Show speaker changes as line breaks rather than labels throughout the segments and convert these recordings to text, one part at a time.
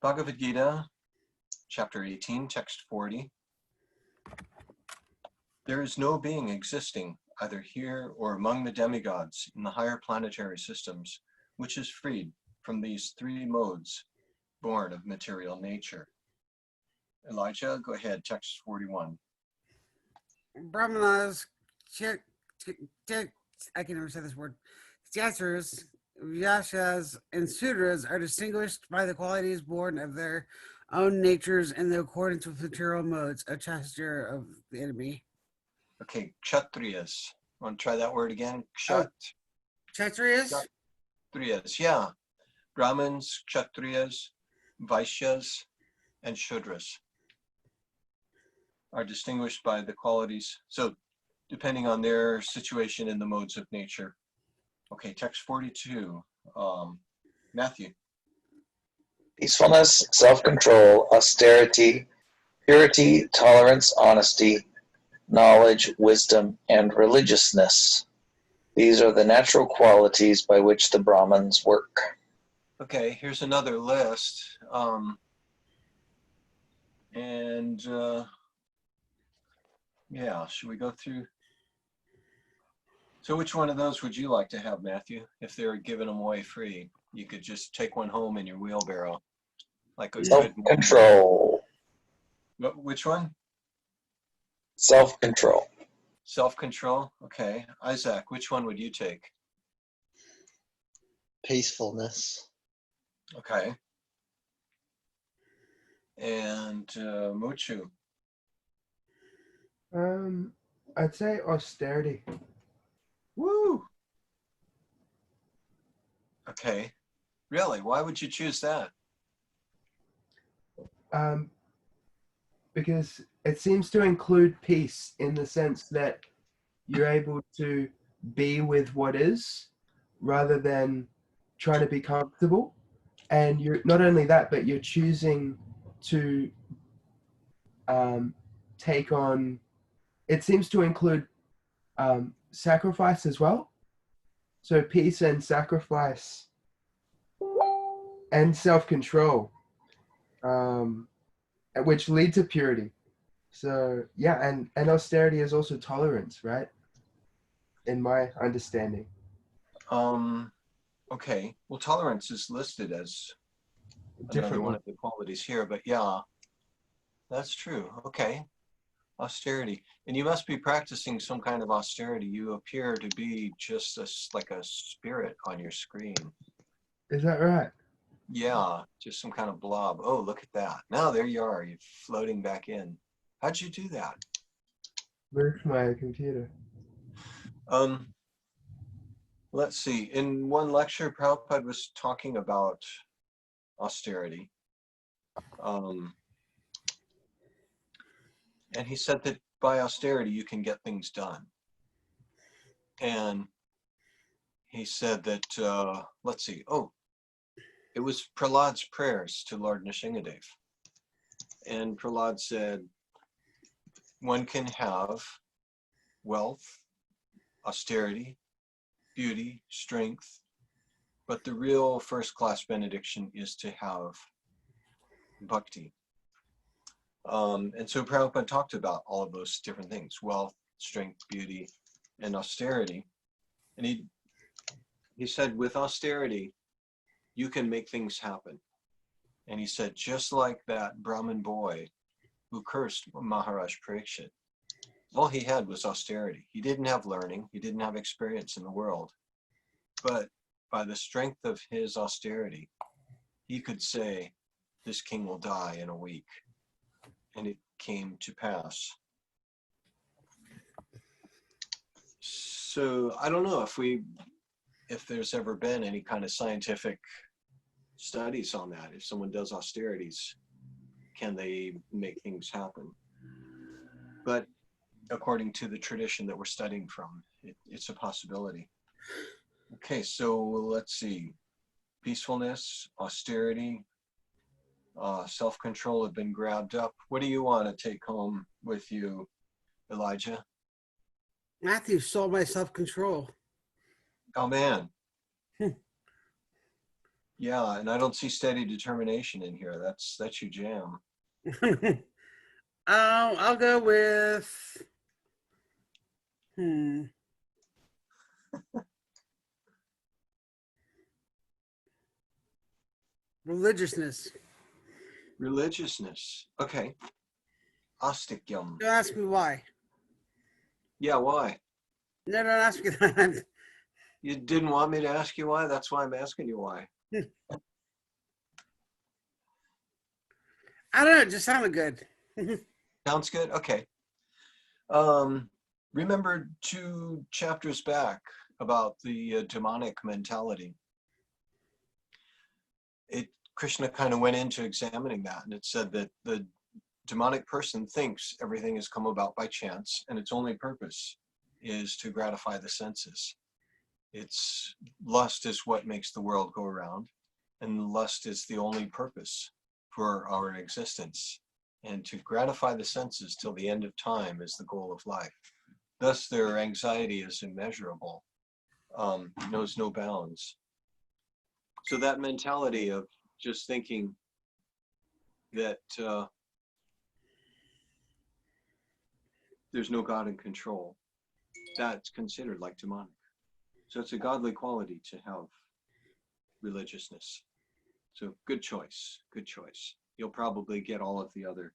Bhagavad Gita, chapter 18, text 40. There is no being existing, either here or among the demigods in the higher planetary systems, which is freed from these three modes born of material nature. Elijah, go ahead, text 41.
Brahmanas, I can never say this word, Kshatriyas, Vyasas, and Sudras are distinguished by the qualities born of their own natures in the accordance with material modes, a gesture of the enemy.
Okay, Kshatriyas. Want to try that word again?
Kshatriyas?
Kshatriyas, yeah. Brahmins, Kshatriyas, Vaishyas, and Shudras are distinguished by the qualities. So depending on their situation in the modes of nature. Okay, text 42. Matthew.
Peacefulness, self-control, austerity, purity, tolerance, honesty, knowledge, wisdom, and religiousness. These are the natural qualities by which the Brahmins work.
Okay, here's another list. Yeah, should we go through? So which one of those would you like to have, Matthew? If they were giving them away free, you could just take one home in your wheelbarrow. Like a
self-control.
Which one?
Self-control.
Self-control? Okay. Isaac, which one would you take?
Peacefulness.
Okay. And Muchu?
I'd say austerity.
Woo! Okay. Really? Why would you choose that?
Because it seems to include peace in the sense that you're able to be with what is rather than trying to be comfortable. And you're not only that, but you're choosing to take on, it seems to include sacrifice as well. So peace and sacrifice and self-control, which lead to purity. So yeah, and austerity is also tolerance, right? In my understanding.
Okay. Well, tolerance is listed as another one of the qualities here, but yeah, that's true. Okay. Austerity. And you must be practicing some kind of austerity. You appear to be just like a spirit on your screen.
Is that right?
Yeah, just some kind of blob. Oh, look at that. Now there you are. You're floating back in. How'd you do that?
Where's my computer?
Let's see. In one lecture, Prabhupada was talking about austerity. And he said that by austerity, you can get things done. And he said that, let's see, it was Prahlad's prayers to Lord Nrsingadev. And Prahlad said, one can have wealth, austerity, beauty, strength, but the real first-class benediction is to have bhakti. And so Prabhupada talked about all of those different things, wealth, strength, beauty, and austerity. And he said, with austerity, you can make things happen. And he said, just like that Brahmin boy who cursed Maharaj Parikshit, all he had was austerity. He didn't have learning. He didn't have experience in the world. But by the strength of his austerity, he could say, this king will die in a week. And it came to pass. So I don't know if there's ever been any kind of scientific studies on that. If someone does austerities, can they make things happen? But according to the tradition that we're studying from, it's a possibility. Okay, so let's see. Peacefulness, austerity, self-control have been grabbed up. What do you want to take home with you, Elijah?
Matthew stole my self-control.
Oh, man. Yeah, and I don't see steady determination in here. That's your jam.
I'll go with religiousness.
Religiousness. Okay. Astikyam.
Don't ask me why.
Yeah, why?
No, don't ask me that.
You didn't want me to ask you why? That's why I'm asking you why.
I don't know. It just sounded good.
Sounds good? Okay. Remember 2 chapters back about the demonic mentality. Krishna kind of went into examining that, and it said that the demonic person thinks everything has come about by chance, and its only purpose is to gratify the senses. Its lust is what makes the world go around, and lust is the only purpose for our existence. And to gratify the senses till the end of time is the goal of life. Thus, their anxiety is immeasurable, knows no bounds. So that mentality of just thinking that there's no God in control, that's considered like demonic. So it's a godly quality to have religiousness. So good choice, good choice. You'll probably get all of the other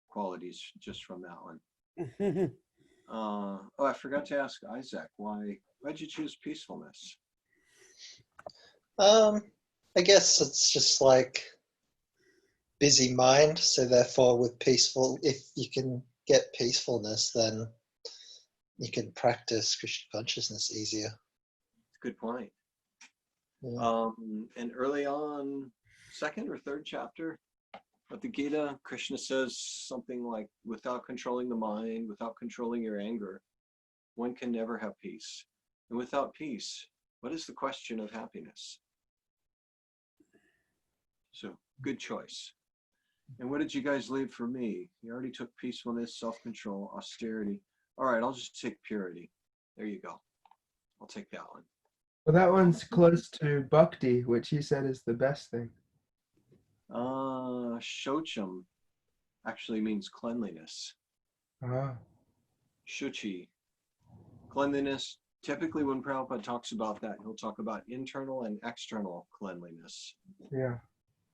qualities just from that one. Oh, I forgot to ask Isaac, why'd you choose peacefulness?
I guess it's just like busy mind. So therefore, with peaceful, if you can get peacefulness, then you can practice Krishna consciousness easier.
Good point.
Yeah.
And early on, 2nd or 3rd chapter of the Gita, Krishna says something like, without controlling the mind, without controlling your anger, one can never have peace. And without peace, what is the question of happiness? So, good choice. And what did you guys leave for me? You already took peacefulness, self-control, austerity. All right, I'll just take purity. There you go. I'll take that one.
Well, that one's close to bhakti, which he said is the best thing.
Shocham actually means cleanliness.
Ah,
Shuchi. Cleanliness. Typically when Prabhupada talks about that, he'll talk about internal and external cleanliness.
yeah.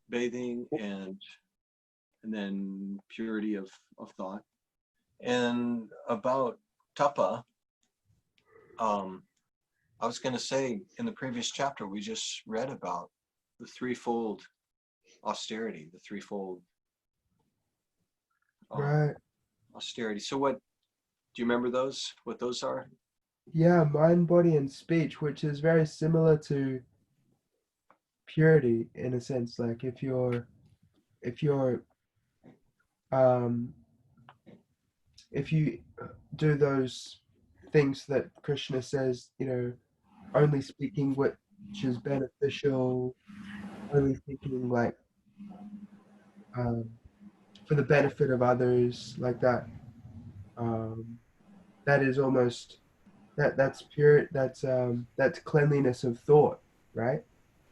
Bathing and then purity of thought. And about tapa, I was going to say in the previous chapter, we just read about the threefold austerity, the threefold
Right.
austerity. So what, do you remember those, what those are?
Yeah, mind, body, and speech, which is very similar to purity in a sense. Like if you're um if you do those things that Krishna says, only speaking which is beneficial, only speaking like um, for the benefit of others, like that. That is almost that's pure. That's cleanliness of thought, right?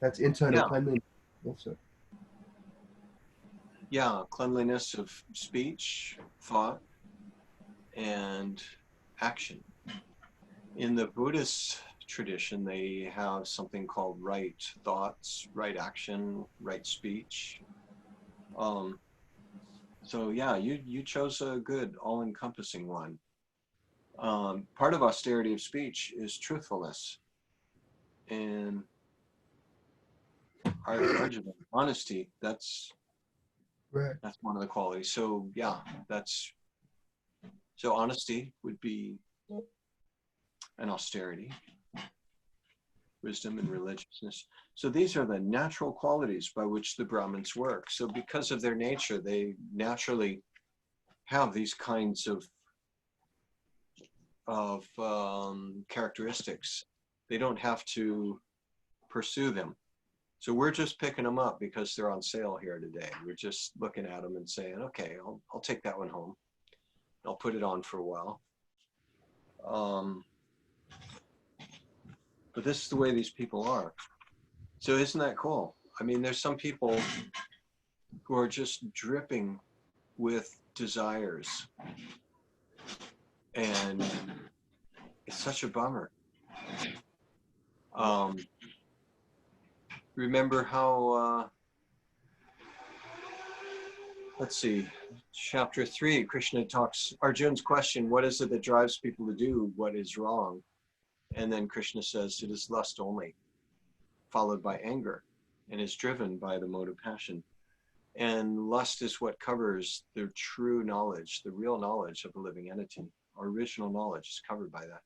That's internal
Yeah.
cleanliness also.
Yeah, cleanliness of speech, thought, and action. In the Buddhist tradition, they have something called right thoughts, right action, right speech. So yeah, you chose a good, all-encompassing one. Part of austerity of speech is truthfulness and Arjuna, honesty. That's
Right.
one of the qualities. So yeah, so honesty would be an austerity, wisdom and religiousness. So these are the natural qualities by which the Brahmins work. So because of their nature, they naturally have these kinds of characteristics. They don't have to pursue them. So we're just picking them up because they're on sale here today. We're just looking at them and saying, okay, I'll take that one home. I'll put it on for a while. But this is the way these people are. So isn't that cool? I mean, there's some people who are just dripping with desires, and it's such a bummer. Remember how, let's see, chapter 3, Krishna talks, Arjun's question, what is it that drives people to do what is wrong? And then Krishna says, it is lust only, followed by anger, and is driven by the mode of passion. And lust is what covers the true knowledge, the real knowledge of a living entity. Our original knowledge is covered by that.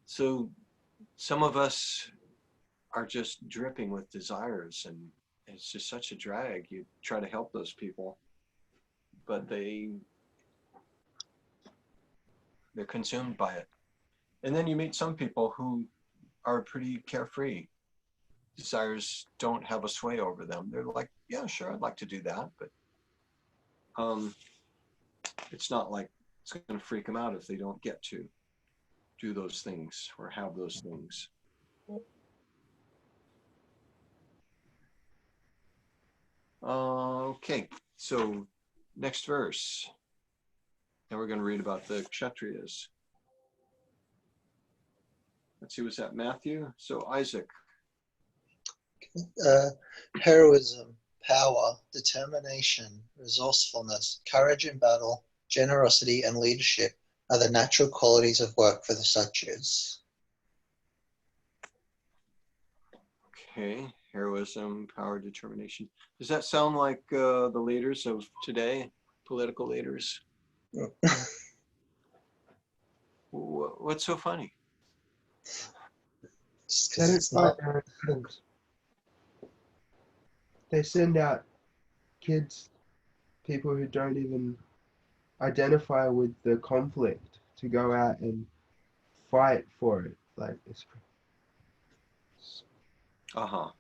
So some of us are just dripping with desires, and it's just such a drag. You try to help those people, but they're consumed by it. And then you meet some people who are pretty carefree. Desires don't have a sway over them. They're like, yeah, sure, I'd like to do that, but it's not like it's going to freak them out if they don't get to do those things or have those things. Okay, so next verse. Now we're going to read about the Kshatriyas. Let's see, was that Matthew? So Isaac.
Heroism, power, determination, resourcefulness, courage in battle, generosity, and leadership are the natural qualities of work for the Satyas.
Okay, heroism, power, determination. Does that sound like the leaders of today, political leaders? What's so funny?
Just
They
because
don't
it's
fight
not.
their own battles. They send out kids, people who don't even identify with the conflict, to go out and fight for it. Like it's
Uh-huh.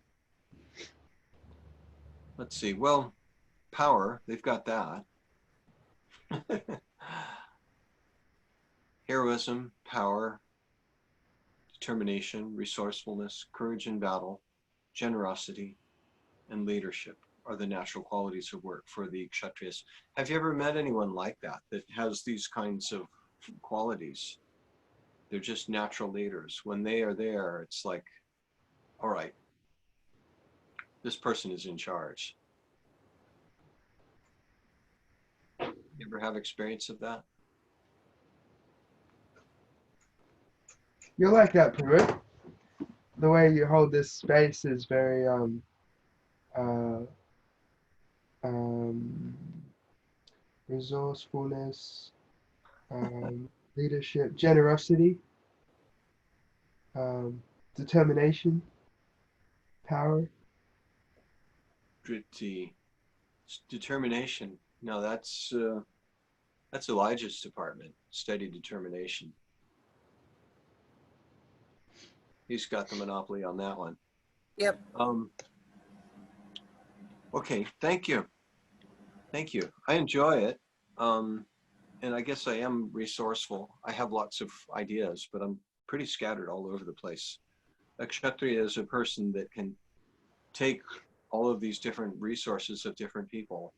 Let's see. Well, power, they've got that. Heroism, power, determination, resourcefulness, courage in battle, generosity, and leadership are the natural qualities of work for the Kshatriyas. Have you ever met anyone like that, that has these kinds of qualities? They're just natural leaders. When they are there, it's like, all right, this person is in charge. You ever have experience of that?
You're like that, Pruitt. The way you hold this space is very resourcefulness, leadership, generosity, determination, power.
Pretty determination. No, that's Elijah's department. Steady determination. He's got the monopoly on that one.
Yep.
Okay, thank you. Thank you. I enjoy it. And I guess I am resourceful. I have lots of ideas, but I'm pretty scattered all over the place. A Kshatriya is a person that can take all of these different resources of different people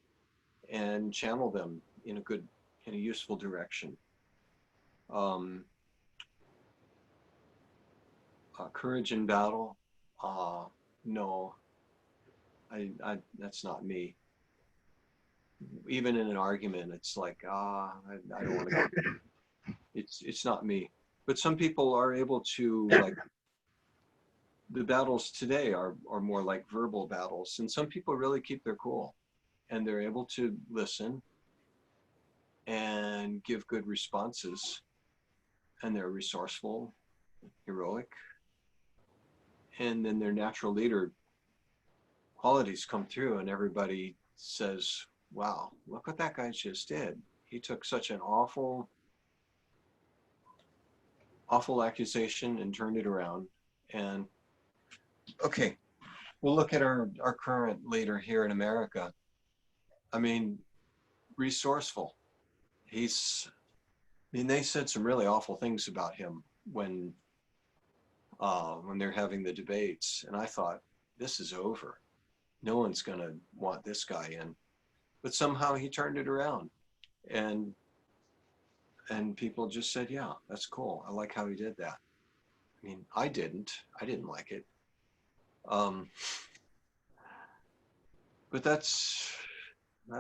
and channel them in a useful direction. Courage in battle, no, that's not me. Even in an argument, it's like, I don't want to go. It's not me. But some people are able to, like, the battles today are more like verbal battles, and some people really keep their cool, and they're able to listen and give good responses, and they're resourceful, heroic, and then their natural leader qualities come through, and everybody says, wow, look what that guy just did. He took such an awful accusation and turned it around. And okay, we'll look at our current leader here in America. I mean, resourceful. They said some really awful things about him when they're having the debates, and I thought, this is over. no one's going to want this guy in. But somehow he turned it around, and people just said, yeah, that's cool. I like how he did that. I mean, I didn't like it. But that's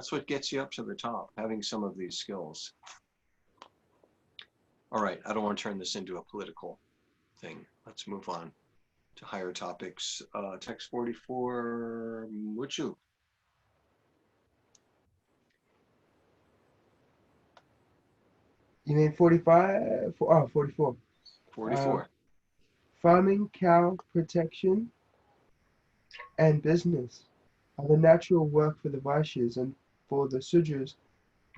what gets you up to the top, having some of these skills. All right, I don't want to turn this into a political thing. Let's move on to higher topics. Text 44, Muchu.
You mean 45? Oh, 44.
44.
Farming, cow protection, and business are the natural work for the Vaishyas, and for the Sudras,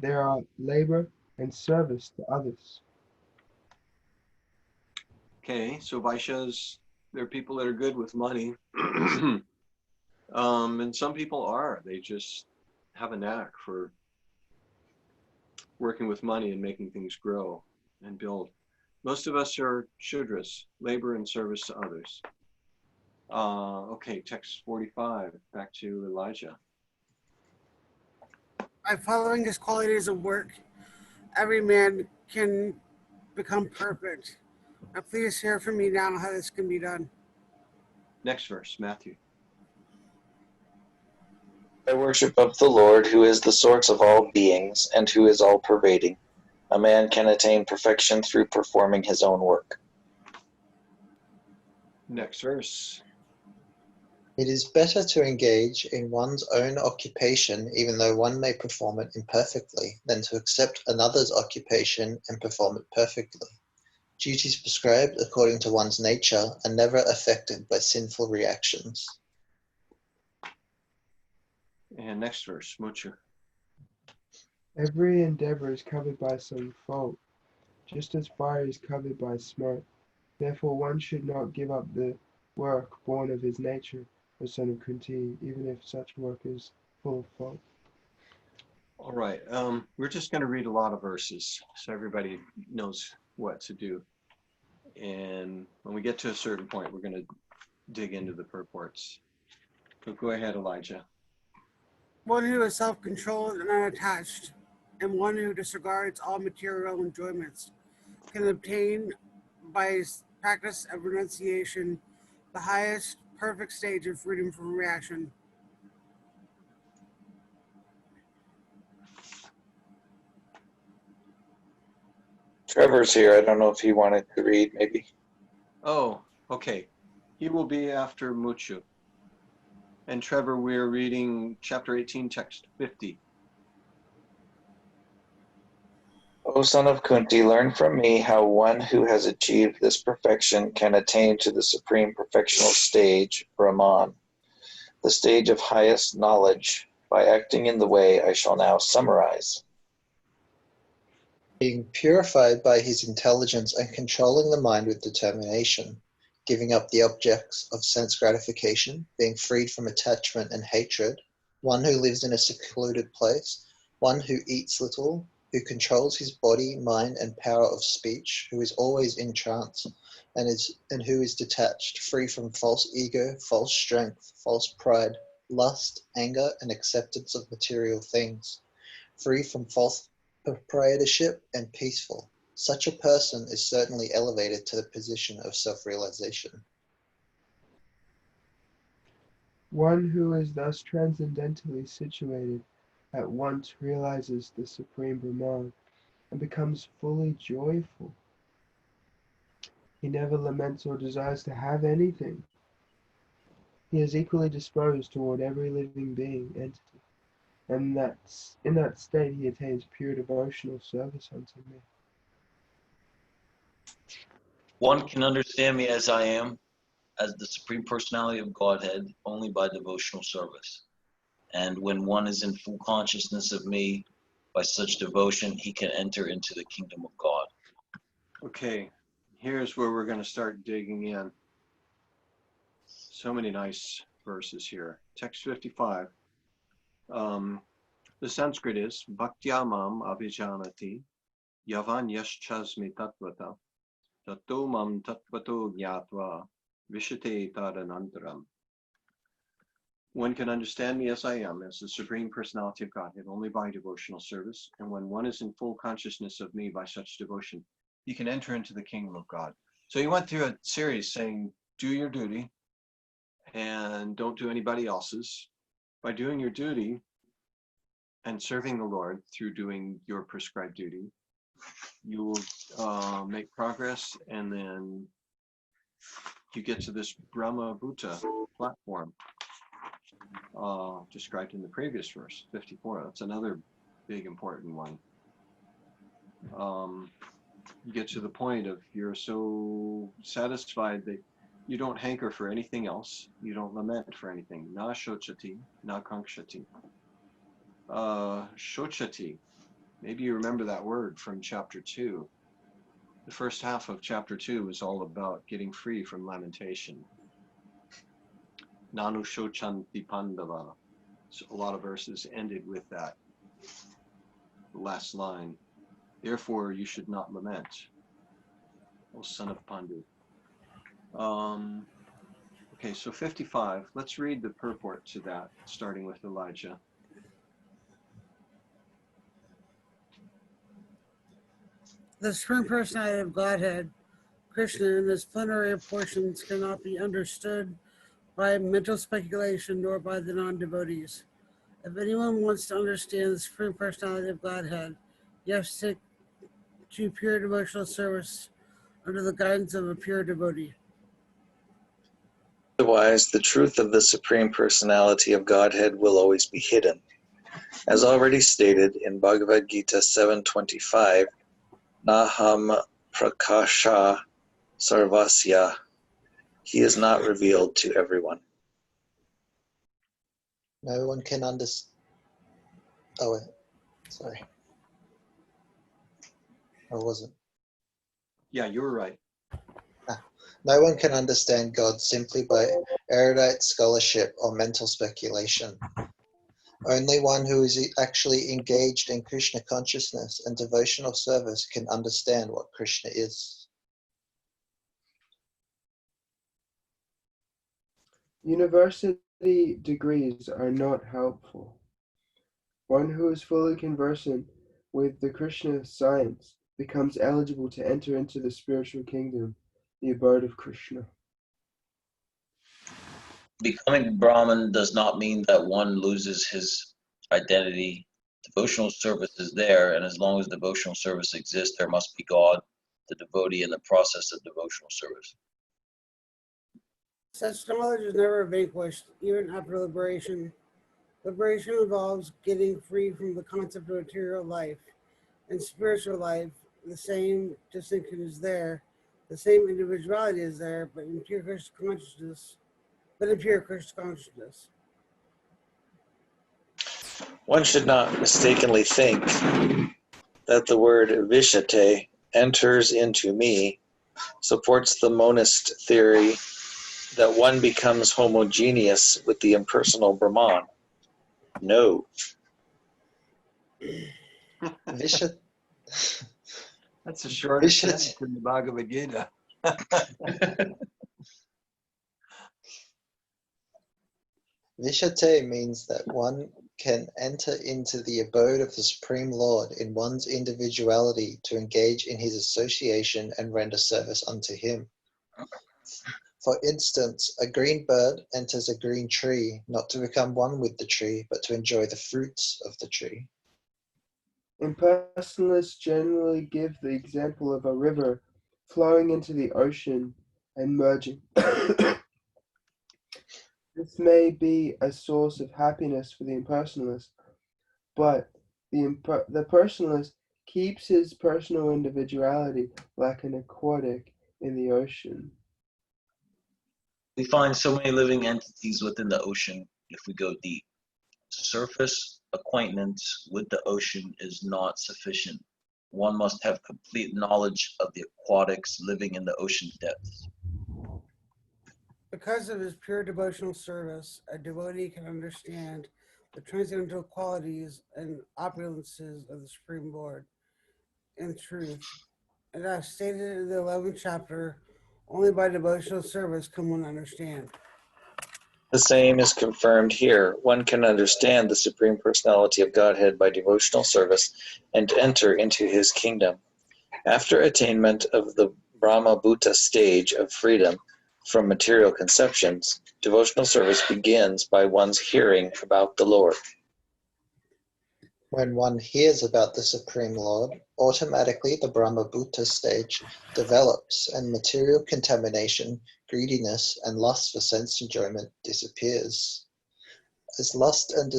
there are labor and service to others.
Okay, so Vaishyas, they're people that are good with money. And some people are. They just have a knack for working with money and making things grow and build. Most of us are Shudras, labor and service to others. Okay, text 45, back to Elijah.
By following his qualities of work, every man can become perfect. Now please hear from me now how this can be done.
Next verse, Matthew.
By worship of the Lord, who is the source of all beings and who is all pervading, a man can attain perfection through performing his own work.
Next verse.
It is better to engage in one's own occupation, even though one may perform it imperfectly, than to accept another's occupation and perform it perfectly. Duties prescribed according to one's nature are never affected by sinful reactions.
And next verse, Muchu.
Every endeavor is covered by some fault, just as fire is covered by smoke. Therefore one should not give up the work born of his nature, O son of Kunti, even if such work is full of fault.
All right, we're just going to read a lot of verses so everybody knows what to do. And when we get to a certain point, we're going to dig into the purports. So go ahead, Elijah.
One who is self-controlled and unattached, and one who disregards all material enjoyments, can obtain by his practice of renunciation the highest perfect stage of freedom from reaction.
Trevor's here. I don't know if he wanted to read, maybe.
Oh, okay. He will be after Muchu. And Trevor, we're reading chapter 18, text 50.
O son of Kunti, learn from me how one who has achieved this perfection can attain to the supreme perfectional stage, Brahman, the stage of highest knowledge, by acting in the way I shall now summarize.
Being purified by his intelligence and controlling the mind with determination, giving up the objects of sense gratification, being freed from attachment and hatred, one who lives in a secluded place, one who eats little, who controls his body, mind, and power of speech, who is always in trance, and who is detached, free from false ego, false strength, false pride, lust, anger, and acceptance of material things, free from false proprietorship, and peaceful. Such a person is certainly elevated to the position of self-realization.
One who is thus transcendentally situated at once realizes the supreme Brahman and becomes fully joyful. He never laments or desires to have anything. He is equally disposed toward every living being, entity, and in that state he attains pure devotional service unto me.
One can understand me as I am, as the Supreme Personality of Godhead, only by devotional service. And when one is in full consciousness of me, by such devotion, he can enter into the kingdom of God.
Okay, here's where we're going to start digging in. So many nice verses here. Text 55. The Sanskrit is Bhaktyamam Abhijanati Yavan Yaschasmi Tatvata Tato Mam Tatvato Gyatva Vishate Tadanantaram. One can understand me as I am, as the Supreme Personality of Godhead, only by devotional service. And when one is in full consciousness of me by such devotion, he can enter into the kingdom of God. So he went through a series saying, do your duty and don't do anybody else's. By doing your duty and serving the Lord through doing your prescribed duty, you will make progress, and then you get to this Brahma Bhuta platform described in the previous verse, 54. That's another big important one. You get to the point of you're so satisfied that you don't hanker for anything else. You don't lament for anything. Na shochati, na kankshati. Shochati. Maybe you remember that word from chapter 2. The first half of chapter 2 is all about getting free from lamentation. Nanu shochanti pandava. So a lot of verses ended with that last line. Therefore, you should not lament, O son of Pandu. Okay, so 55. Let's read the purport to that, starting with Elijah.
The Supreme Personality of Godhead, Krishna, in his plenary portions cannot be understood by mental speculation nor by the non-devotees. If anyone wants to understand the Supreme Personality of Godhead, you have to take to pure devotional service under the guidance of a pure devotee.
Otherwise, the truth of the Supreme Personality of Godhead will always be hidden. As already stated in Bhagavad Gita 7:25, Naham Prakasha Sarvasya, he is not revealed to everyone.
No one can understand. Oh, wait. Sorry. I wasn't.
Yeah, you were right.
No one can understand God simply by erudite scholarship or mental speculation. Only one who is actually engaged in Krishna consciousness and devotional service can understand what Krishna is.
University degrees are not helpful. One who is fully conversant with the Krishna science becomes eligible to enter into the spiritual kingdom, the abode of Krishna.
Becoming Brahmin does not mean that one loses his identity. Devotional service is there, and as long as devotional service exists, there must be God, the devotee, in the process of devotional service.
Such knowledge is never vanquished, even after liberation. Liberation involves getting free from the concept of material life. In spiritual life, the same distinction is there, the same individuality is there, but in pure Krishna consciousness.
One should not mistakenly think that the word vishate, enters into me, supports the monist theory that one becomes homogeneous with the impersonal Brahman. No.
Visha,
That's the shortest
Visha,
sentence in the Bhagavad Gita.
Vishate means that one can enter into the abode of the Supreme Lord in one's individuality to engage in his association and render service unto him. For instance, a green bird enters a green tree, not to become one with the tree, but to enjoy the fruits of the tree.
Impersonalists generally give the example of a river flowing into the ocean and merging. This may be a source of happiness for the impersonalist, but the personalist keeps his personal individuality like an aquatic in the ocean.
We find so many living entities within the ocean if we go deep. Surface acquaintance with the ocean is not sufficient. One must have complete knowledge of the aquatics living in the ocean depths.
Because of his pure devotional service, a devotee can understand the transcendental qualities and opulences of the Supreme Lord. In truth, and as stated in the 11th chapter, only by devotional service can one understand.
The same is confirmed here. One can understand the Supreme Personality of Godhead by devotional service and enter into his kingdom. After attainment of the Brahma Bhuta stage of freedom from material conceptions, devotional service begins by one's hearing about the Lord.
When one hears about the Supreme Lord, automatically the Brahma Bhuta stage develops and material contamination, greediness, and lust for sense enjoyment disappears. As lust and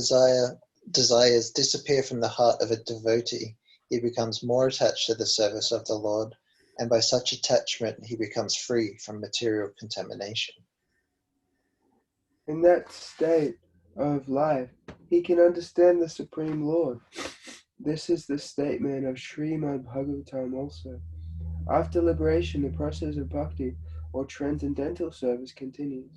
desires disappear from the heart of a devotee, he becomes more attached to the service of the Lord, and by such attachment he becomes free from material contamination.
In that state of life, he can understand the Supreme Lord. This is the statement of Srimad Bhagavatam also. After liberation, the process of bhakti, or transcendental service, continues.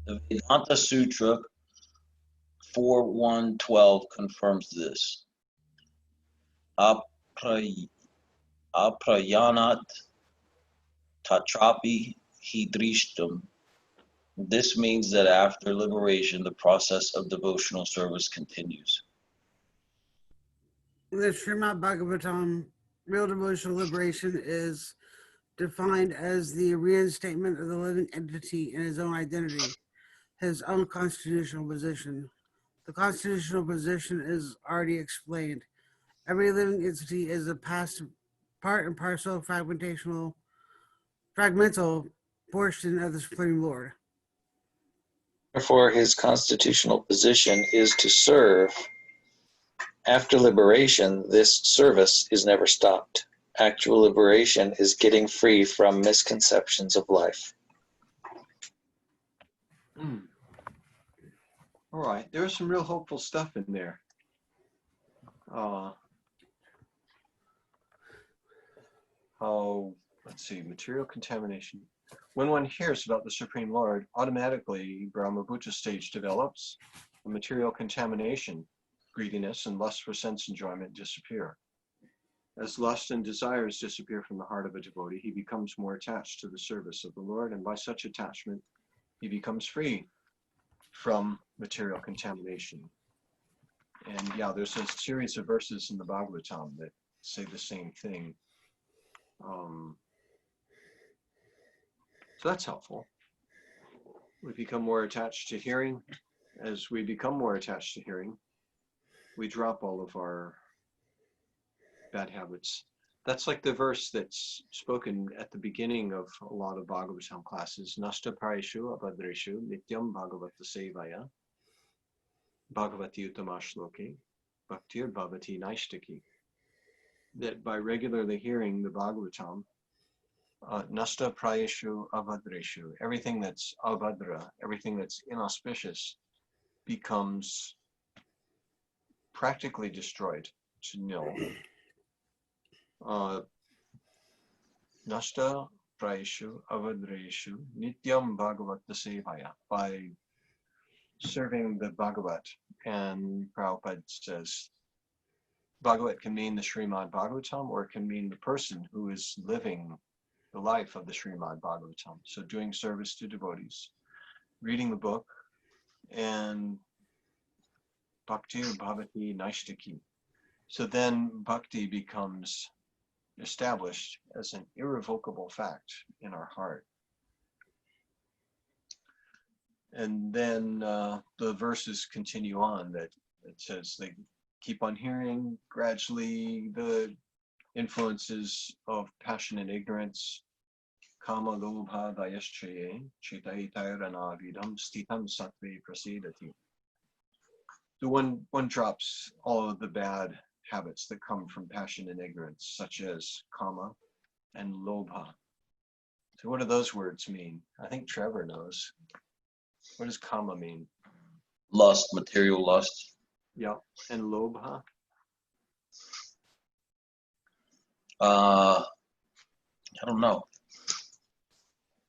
The Vedanta Sutra 4.1.12 confirms this. Aprayanat tatrapi hidrishtam. This means that after liberation, the process of devotional service continues.
The Srimad Bhagavatam, real devotional liberation is defined as the reinstatement of the living entity in his own identity, his own constitutional position. The constitutional position is already explained. Every living entity is a past part and parcel fragmental portion of the Supreme Lord.
Therefore, his constitutional position is to serve. After liberation, this service is never stopped. Actual liberation is getting free from misconceptions of life.
All right, there's some real hopeful stuff in there. Let's see, material contamination. When one hears about the Supreme Lord, automatically Brahma Bhuta stage develops. The material contamination, greediness, and lust for sense enjoyment disappear. As lust and desires disappear from the heart of a devotee, he becomes more attached to the service of the Lord, and by such attachment, he becomes free from material contamination. And yeah, there's a series of verses in the Bhagavatam that say the same thing. So that's helpful. We become more attached to hearing. As we become more attached to hearing, we drop all of our bad habits. That's like the verse that's spoken at the beginning of a lot of Bhagavatam classes. Nasta praishu abhadreshu nityam bhagavata sevaya bhagavati utamashloke bhaktir bhavati naishtaki. That by regularly hearing the Bhagavatam, nasta prayeshu abhadreshu, everything that's abhadra, everything that's inauspicious, becomes practically destroyed to nil. Nasta prayeshu avadreshu nityam bhagavata sevaya. By serving the Bhagavat, and Prabhupada says Bhagavat can mean the Srimad Bhagavatam, or it can mean the person who is living the life of the Srimad Bhagavatam. So doing service to devotees, reading the book, and bhakti bhavati naishtaki. So then bhakti becomes established as an irrevocable fact in our heart. And then the verses continue on that it says they keep on hearing. Gradually the influences of passion and ignorance, kama lobha dayaschaye chitaitayaranavidam stitam sattve prasidati. So one drops all of the bad habits that come from passion and ignorance, such as kama and lobha. So what do those words mean? I think Trevor knows. What does kama mean?
Lust, material lust.
Yeah. And lobha?
I don't know.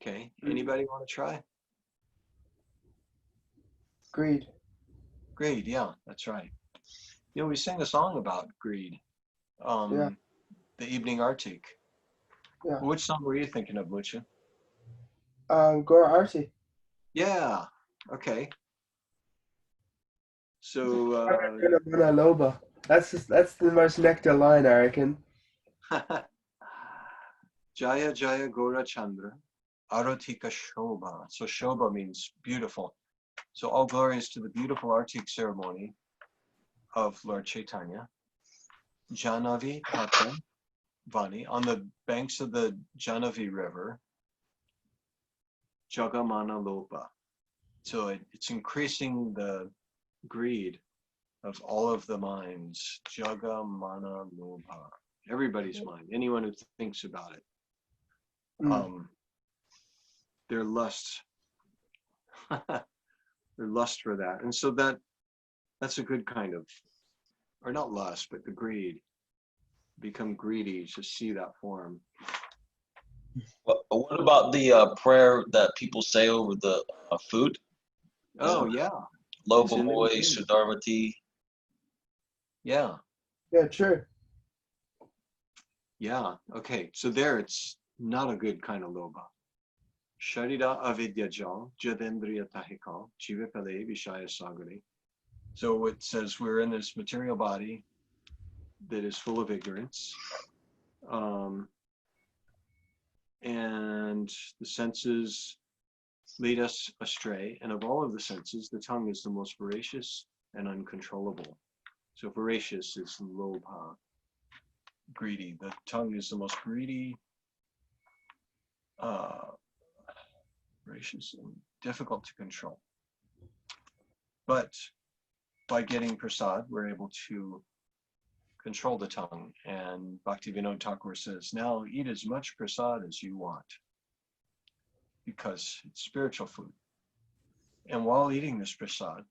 Okay. Anybody want to try?
Greed.
Greed, yeah, that's right. You know, we sing a song about greed.
Yeah.
The Evening Arctic.
Yeah.
Which song were you thinking of, Mucha?
Gora Arti.
Yeah. Okay. So
Mana Loba. That's the most nectar line, I reckon.
Jaya Jaya Gora Chandra Aratika Shobha. So Shobha means beautiful. So all glories to the beautiful Artik ceremony of Lord Chaitanya. Janavi Tata Vani, on the banks of the Janavi River, Jagamana Lopa. So it's increasing the greed of all of the minds. Jagamana Lopa. Everybody's mind. Anyone who thinks about it. Their lust. Their lust for that. And so that's a good kind of, or not lust, but the greed. Become greedy to see that form.
What about the prayer that people say over the food?
Oh yeah.
Loba
in there
Boy,
too.
Sudarmati.
Yeah.
Yeah, true.
Yeah. Okay. So there it's not a good kind of loba. Sharira avidya jal, jadendriya tahikal, chivipale vishaya sagari. So it says we're in this material body that is full of ignorance. And the senses lead us astray. And of all of the senses, the tongue is the most voracious and uncontrollable. So voracious is lobha, greedy. The tongue is the most greedy, voracious, and difficult to control. But by getting prasad, we're able to control the tongue. And Bhaktivinoda Thakur says, now eat as much prasad as you want, because it's spiritual food. And while eating this prasad,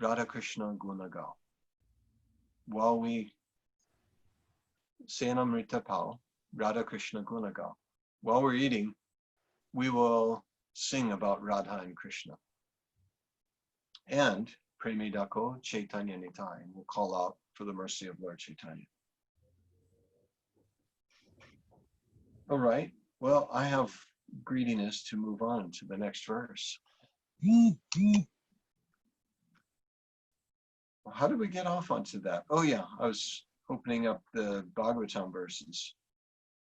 Radha Krishna Gunagal. While we say an Amrita Pal, Radha Krishna Gunagal. While we're eating, we will sing about Radha and Krishna. And Premidako Chaitanya Nitai, we'll call out for the mercy of Lord Chaitanya. All right. Well, I have greediness to move on to the next verse. How did we get off onto that? Oh yeah, I was opening up the Bhagavatam verses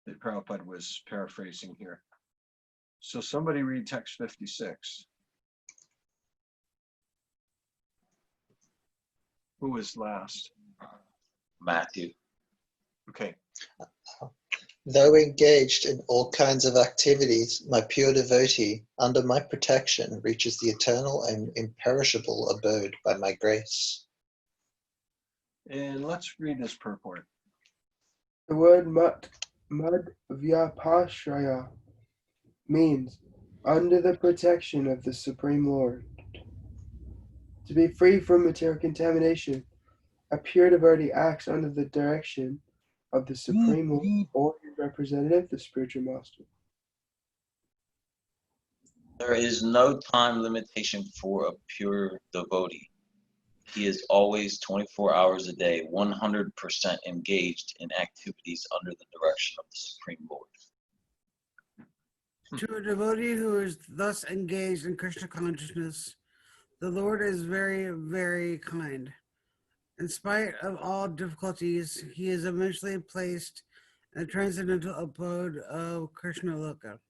that Prabhupada was paraphrasing here. So somebody read text 56. Who was last?
Matthew.
Okay.
Though engaged in all kinds of activities, my pure devotee, under my protection, reaches the eternal and imperishable abode by my grace.
And let's read this purport.
The word Madhyapashraya means under the protection of the Supreme Lord. To be free from material contamination, a pure devotee acts under the direction of the Supreme Lord or his representative, the spiritual master.
There is no time limitation for a pure devotee. He is always 24 hours a day, 100% engaged in activities under the direction of the Supreme Lord.
To a devotee who is thus engaged in Krishna consciousness, the Lord is very, very kind. In spite of all difficulties, he is eventually placed in the transcendental abode of Krishna Loka.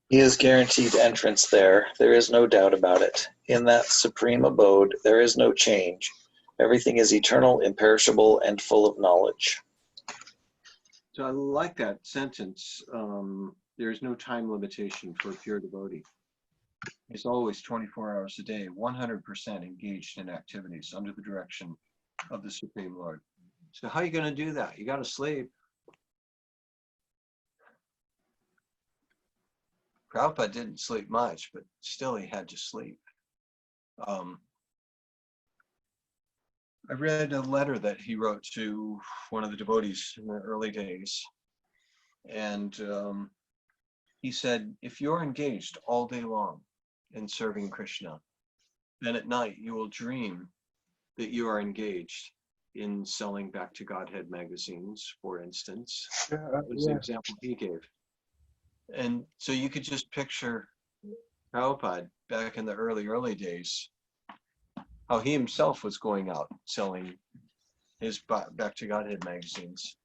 He is guaranteed entrance there. There is no doubt about it. In that supreme abode, there is no change. Everything is eternal, imperishable, and full of knowledge.
So I like that sentence. There is no time limitation for a pure devotee. He's always 24 hours a day, 100% engaged in activities under the direction of the Supreme Lord. So how are you going to do that? You got to sleep. Prabhupada didn't sleep much, but still he had to sleep. I read a letter that he wrote to one of the devotees in the early days. And he said, if you're engaged all day long in serving Krishna, then at night you will dream that you are engaged in selling Back to Godhead magazines, for instance. That was the example he gave. And so you could just picture Prabhupada back in the early days, how he himself was going out selling his Back to Godhead magazines.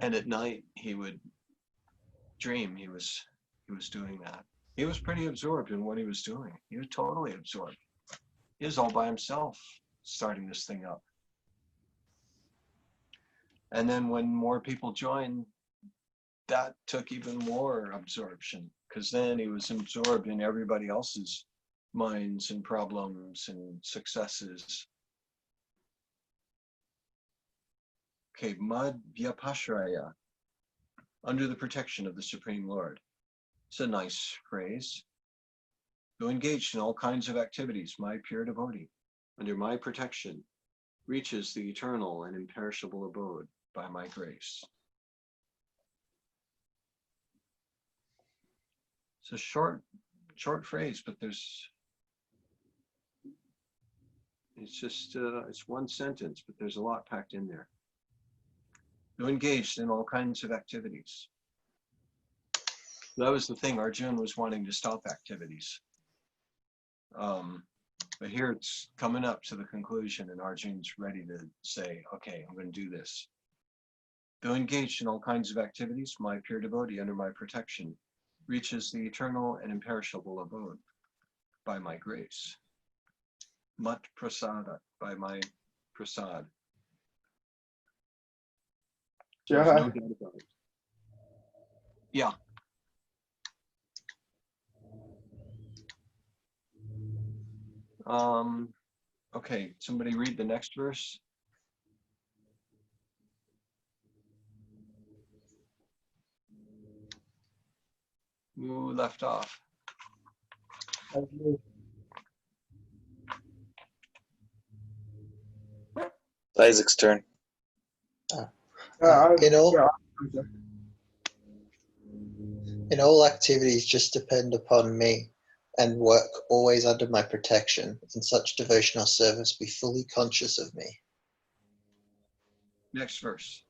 And at night he would dream he was doing that. He was pretty absorbed in what he was doing. He was totally absorbed. He was all by himself starting this thing up. And then when more people joined, that took even more absorption, because then he was absorbed in everybody else's minds and problems and successes. Okay, Madhya Pashraya, under the protection of the Supreme Lord. It's a nice phrase. Who engaged in all kinds of activities, my pure devotee, under my protection, reaches the eternal and imperishable abode by my grace. It's a short phrase, but it's one sentence, but there's a lot packed in there. Who engaged in all kinds of activities. That was the thing. Arjuna was wanting to stop activities. But here it's coming up to the conclusion, and Arjuna's ready to say, okay, I'm going to do this. Though engaged in all kinds of activities, my pure devotee under my protection reaches the eternal and imperishable abode by my grace. Mat prasada, by my prasad. There's no doubt about it. Yeah. Okay, somebody read the next verse. Who left off?
Isaac's turn.
In all activities, just depend upon me and work always under my protection. In such devotional service, be fully conscious of me.
Next verse.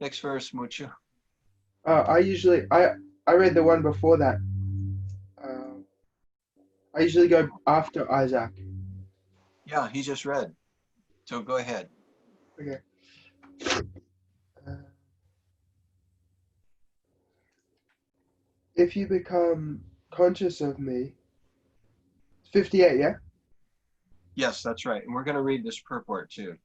Next verse, Muchu.
I read the one before that. I usually go after Isaac.
Yeah, he just read. So go ahead.
Okay. If you become conscious of me, 58, yeah?
Yes, that's right. And we're going to read this purport too.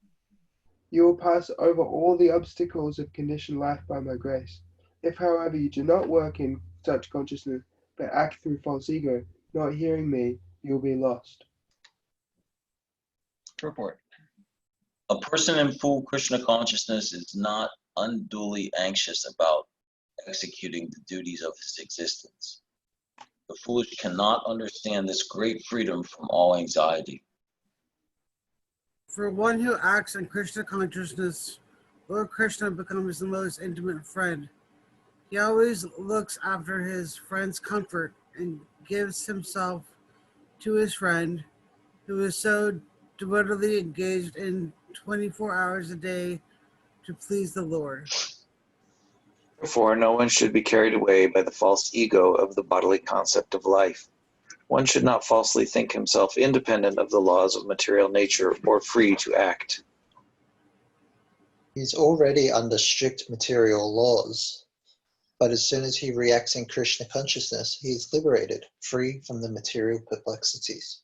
You will pass over all the obstacles of conditioned life by my grace. If, however, you do not work in such consciousness, but act through false ego, not hearing me, you will be lost.
Purport.
A person in full Krishna consciousness is not unduly anxious about executing the duties of his existence. The foolish cannot understand this great freedom from all anxiety.
For one who acts in Krishna consciousness, Lord Krishna becomes the most intimate friend. He always looks after his friend's comfort and gives himself to his friend, who is so devotedly engaged in 24 hours a day to please the Lord.
Therefore, no one should be carried away by the false ego of the bodily concept of life. One should not falsely think himself independent of the laws of material nature or free to act.
He is already under strict material laws, but as soon as he reacts in Krishna consciousness, he is liberated, free from the material perplexities.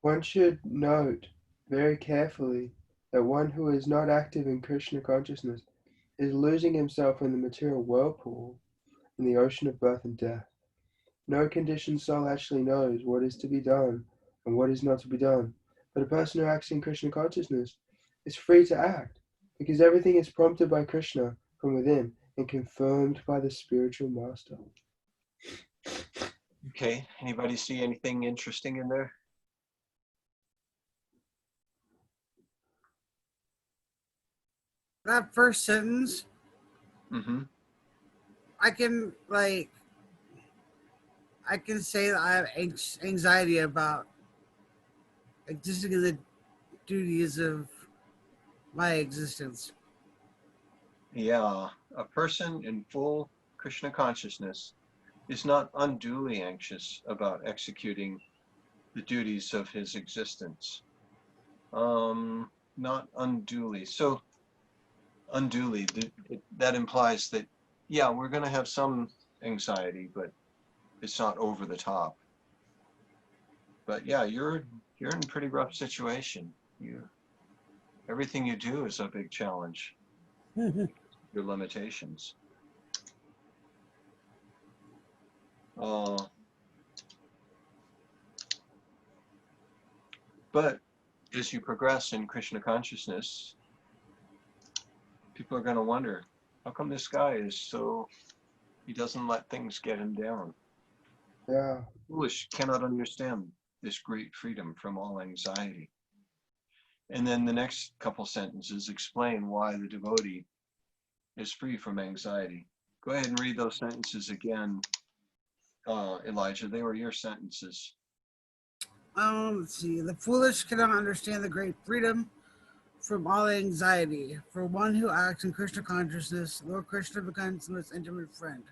One should note very carefully that one who is not active in Krishna consciousness is losing himself in the material whirlpool, in the ocean of birth and death. No conditioned soul actually knows what is to be done and what is not to be done, but a person who acts in Krishna consciousness is free to act, because everything is prompted by Krishna from within and confirmed by the spiritual master.
Okay, anybody see anything interesting in there?
That first sentence,
Mm-hmm.
I can say that I have anxiety about existing in the duties of my existence.
Yeah, a person in full Krishna consciousness is not unduly anxious about executing the duties of his existence. Not unduly. So unduly, that implies that, yeah, we're going to have some anxiety, but it's not over the top. But yeah, you're in a pretty rough situation. Everything you do is a big challenge. Your limitations. But as you progress in Krishna consciousness, people are going to wonder, how come this guy he doesn't let things get him down?
Yeah.
Foolish, cannot understand this great freedom from all anxiety. And then the next couple sentences explain why the devotee is free from anxiety. Go ahead and read those sentences again, Elijah. They were your sentences.
Let's see. The foolish cannot understand the great freedom from all anxiety. For one who acts in Krishna consciousness, Lord Krishna becomes the most intimate friend.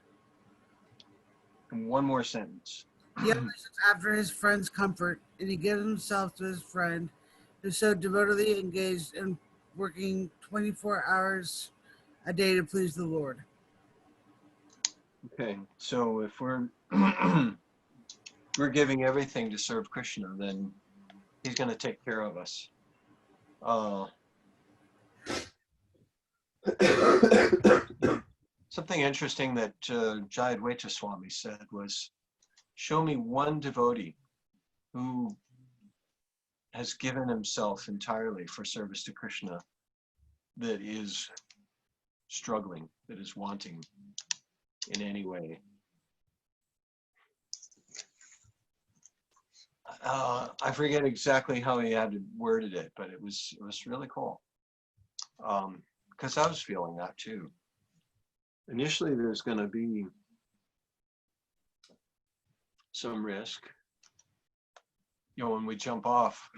And one more sentence.
He always looks after his friend's comfort, and he gives himself to his friend, who's so devotedly engaged in working 24 hours a day to please the Lord.
Okay, so if we're we're giving everything to serve Krishna, then he's going to take care of us. Something interesting that Jayadvaita Swami said was, show me one devotee who has given himself entirely for service to Krishna that is struggling, that is wanting in any way. I forget exactly how he had worded it, but it was really cool. Because I was feeling that too. Initially, there's going to be some risk. You know, when we jump off,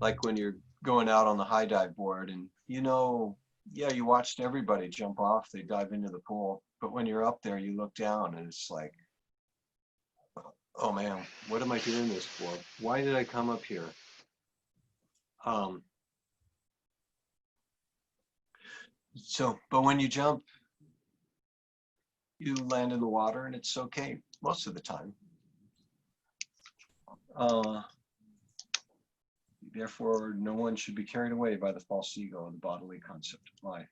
like when you're going out on the high dive board and, yeah, you watched everybody jump off, they dive into the pool. But when you're up there, you look down and it's like, oh man, what am I doing this for? Why did I come up here? But when you jump, you land in the water and it's okay most of the time. Therefore, no one should be carried away by the false ego and the bodily concept of life.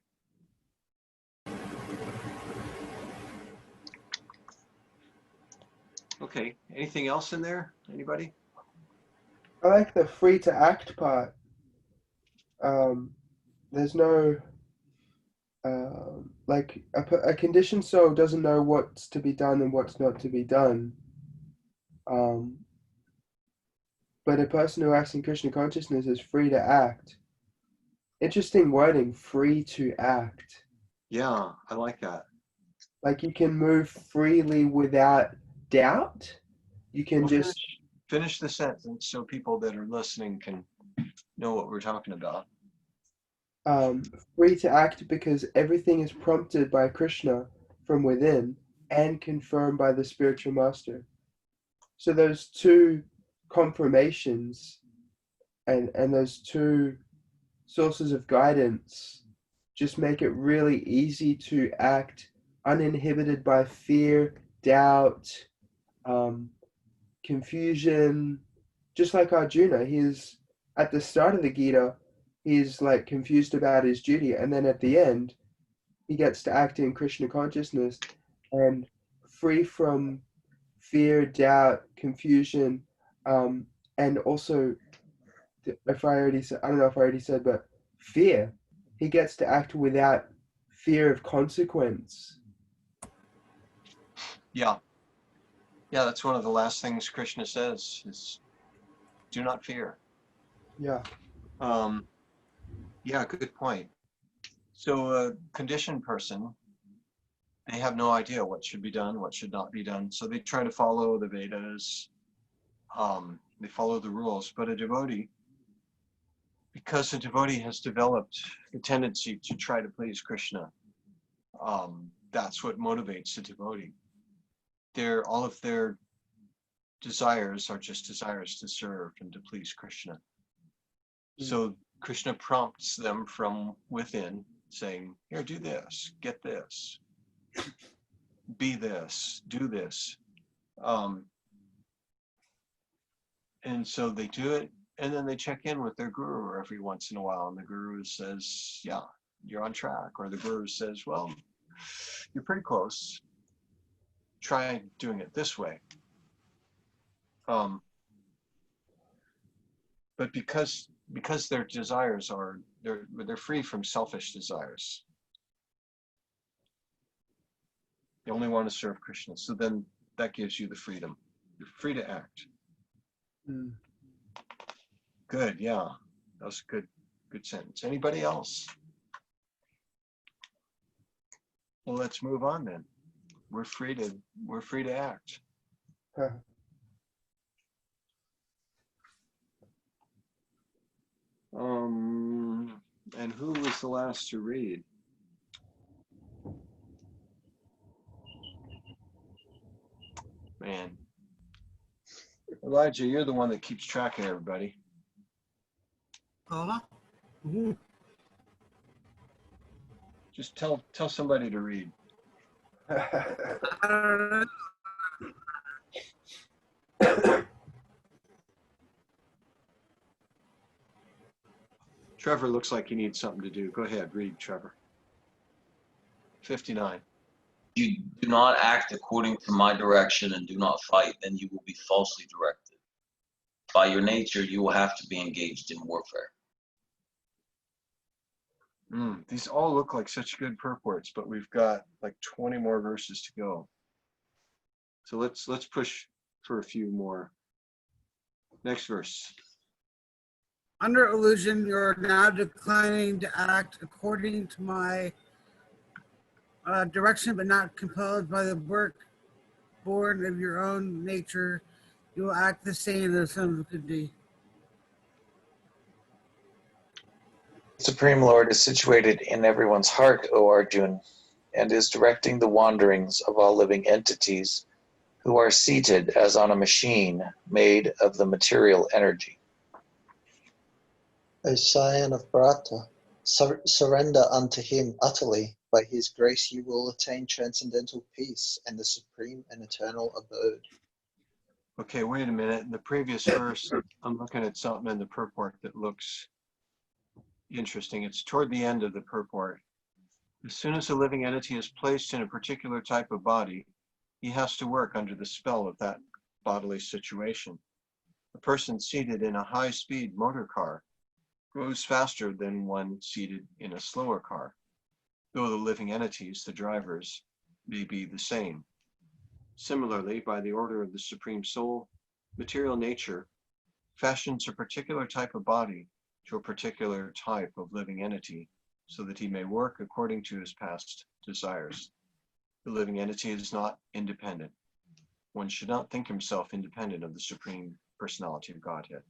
Okay, anything else in there? Anybody?
I like the free to act part. There's no like a conditioned soul doesn't know what's to be done and what's not to be done. But a person who acts in Krishna consciousness is free to act. Interesting wording, free to act.
Yeah, I like that.
Like you can move freely without doubt. You can just
finish the sentence so people that are listening can know what we're talking about.
Free to act because everything is prompted by Krishna from within and confirmed by the spiritual master. So those two confirmations and those two sources of guidance just make it really easy to act uninhibited by fear, doubt, confusion. Just like Arjuna, he's at the start of the Gita, he's like confused about his duty, and then at the end, he gets to act in Krishna consciousness and free from fear, doubt, confusion, and also, if I already said, I don't know if I already said, but fear. He gets to act without fear of consequence.
Yeah. Yeah, that's one of the last things Krishna says is, do not fear.
Yeah.
Yeah, good point. So a conditioned person, they have no idea what should be done, what should not be done. So they try to follow the Vedas. They follow the rules. But a devotee, because a devotee has developed the tendency to try to please Krishna, that's what motivates the devotee. All of their desires are just desires to serve and to please Krishna. So Krishna prompts them from within, saying, here, do this, get this, be this, do this. And so they do it, and then they check in with their guru every once in a while, and the guru says, yeah, you're on track. Or the guru says, well, you're pretty close. Try doing it this way. But because their desires are, they're free from selfish desires. They only want to serve Krishna. So then that gives you the freedom. You're free to act. Good, yeah. That was a good sentence. Anybody else? Well, let's move on then. We're free to act. And who was the last to read? Man. Elijah, you're the one that keeps track of everybody. Just tell somebody to read. Trevor looks like he needs something to do. Go ahead, read, Trevor. 59.
You do not act according to my direction and do not fight, then you will be falsely directed. By your nature, you will have to be engaged in warfare.
These all look like such good purports, but we've got like 20 more verses to go. So let's push for a few more. Next verse.
Under illusion, you're now declining to act according to my direction, but not compelled by the work born of your own nature. You will act the same as some of could be.
Supreme Lord is situated in everyone's heart, O Arjun, and is directing the wanderings of all living entities who are seated as on a machine made of the material energy.
O scion of Bharata, surrender unto him utterly. By his grace you will attain transcendental peace and the supreme and eternal abode.
Okay, wait a minute. In the previous verse, I'm looking at something in the purport that looks interesting. It's toward the end of the purport. As soon as a living entity is placed in a particular type of body, he has to work under the spell of that bodily situation. A person seated in a high-speed motor car goes faster than one seated in a slower car, though the living entities, the drivers, may be the same. Similarly, by the order of the Supreme Soul, material nature fashions a particular type of body to a particular type of living entity so that he may work according to his past desires. The living entity is not independent. One should not think himself independent of the Supreme Personality of Godhead.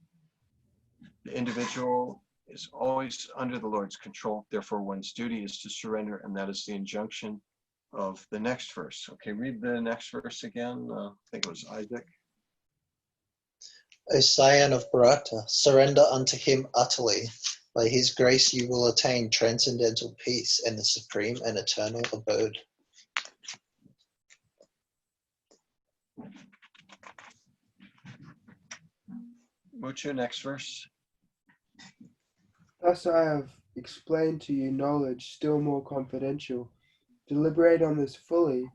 The individual is always under the Lord's control. Therefore, one's duty is to surrender, and that is the injunction of the next verse. Okay, read the next verse again. I think it was Isaac.
O scion of Bharata, surrender unto him utterly. By his grace you will attain transcendental peace and the supreme and eternal abode.
Mucha, next verse.
Thus I have explained to you knowledge still more confidential. Deliberate on this fully,